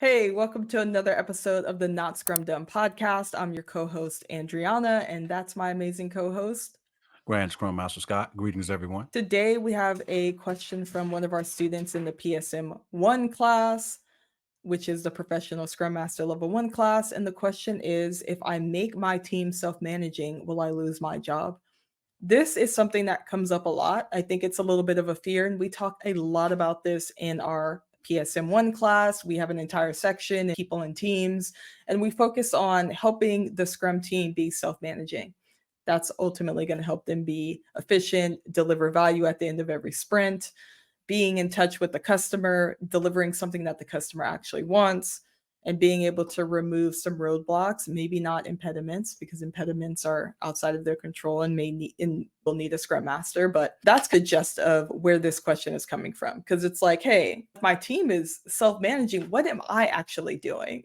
Hey, welcome to another episode of the Not Scrum Done podcast. I'm your co-host, Andriana, and that's my amazing co-host. Grand Scrum Master Scott. Greetings, everyone. Today, we have a question from one of our students in the PSM1 class, which is the Professional Scrum Master Level 1 class. And the question is, if I make my team self-managing, will I lose my job? This is something that comes up a lot. I think it's a little bit of a fear, and we talk a lot about this in our PSM1 class. We have an entire section, people and teams, and we focus on helping the Scrum team be self-managing. That's ultimately going to help them be efficient, deliver value at the end of every sprint, being in touch with the customer, delivering something that the customer actually wants, and being able to remove some roadblocks, maybe not impediments, because impediments are outside of their control and will need a scrum master. But that's the gist of where this question is coming from. Because it's like, hey, if my team is self-managing, what am I actually doing?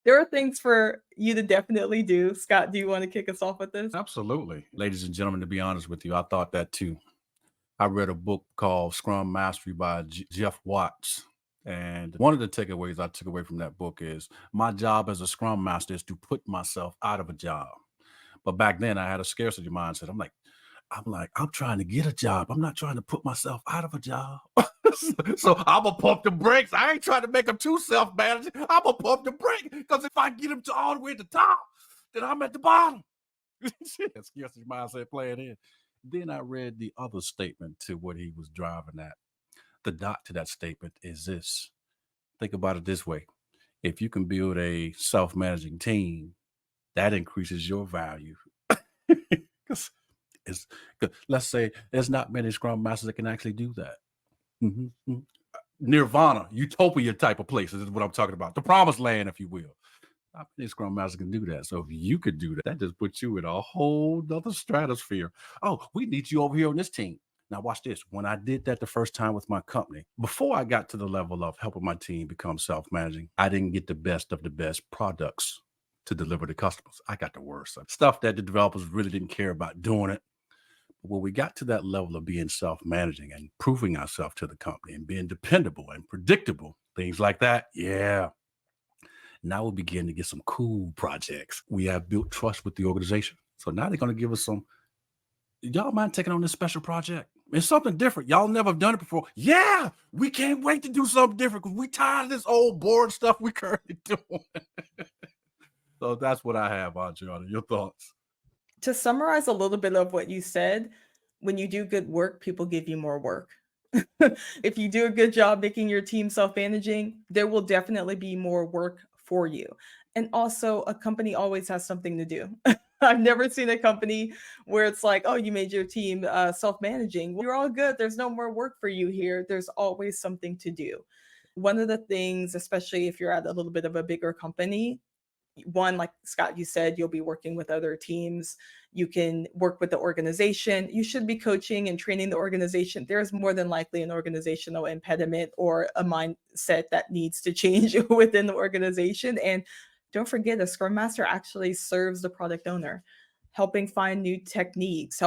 There are things for you to definitely do. Scott, do you want to kick us off with this? Absolutely. Ladies and gentlemen, to be honest with you, I thought that too. I read a book called Scrum Mastery by Jeff Watts. And one of the takeaways I took away from that book is my job as a Scrum Master is to put myself out of a job. But back then I had a scarcity mindset. I'm trying to get a job. I'm not trying to put myself out of a job. So I'm gonna pump the brakes. I ain't trying to make them too self-managing. I'm gonna pump the brake because if I get them to all the way at the top, then I'm at the bottom. Scarcity mindset playing in. Then I read the other statement to what he was driving at. The dot to that statement is this. Think about it this way. If you can build a self-managing team, that increases your value. Because let's say there's not many Scrum Masters that can actually do that. Nirvana, utopia type of places is what I'm talking about. The promised land, if you will. Not many Scrum Masters can do that. So if you could do that, that just puts you in a whole nother stratosphere. Oh, we need you over here on this team. Now watch this. When I did that the first time with my company, before I got to the level of helping my team become self-managing, I didn't get the best of the best products to deliver to customers. I got the worst stuff that the developers really didn't care about doing it. But when we got to that level of being self-managing and proving ourselves to the company and being dependable and predictable, things like that, yeah. Now we begin to get some cool projects. We have built trust with the organization. So now they're going to give us some, y'all mind taking on this special project? It's something different. Y'all never have done it before. Yeah, we can't wait to do something different because we tired of this old boring stuff we currently doing. So that's what I have, Adriana. Your thoughts? To summarize a little bit of what you said, when you do good work, people give you more work. If you do a good job making your team self-managing, there will definitely be more work for you. And also, a company always has something to do. I've never seen a company where it's like, oh, you made your team self-managing. Well, you're all good. There's no more work for you here. There's always something to do. One of the things, especially if you're at a little bit of a bigger company, one, like Scott, you said, you'll be working with other teams. You can work with the organization. You should be coaching and training the organization. There's more than likely an organizational impediment or a mindset that needs to change within the organization. And don't forget, a Scrum Master actually serves the product owner, helping find new techniques,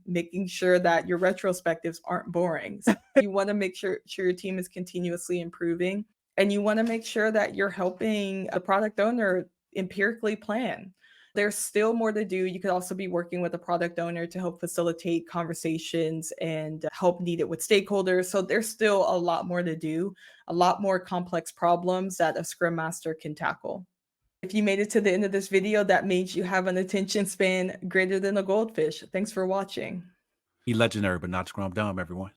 making sure that your retrospectives aren't boring. So you want to make sure your team is continuously improving. And you want to make sure that you're helping a product owner empirically plan. There's still more to do. You could also be working with a product owner to help facilitate conversations and help lead it with stakeholders. So there's still a lot more to do, a lot more complex problems that a Scrum Master can tackle. If you made it to the end of this video, that means you have an attention span greater than a goldfish. Thanks for watching. Be legendary, but not Scrum Dumb, everyone.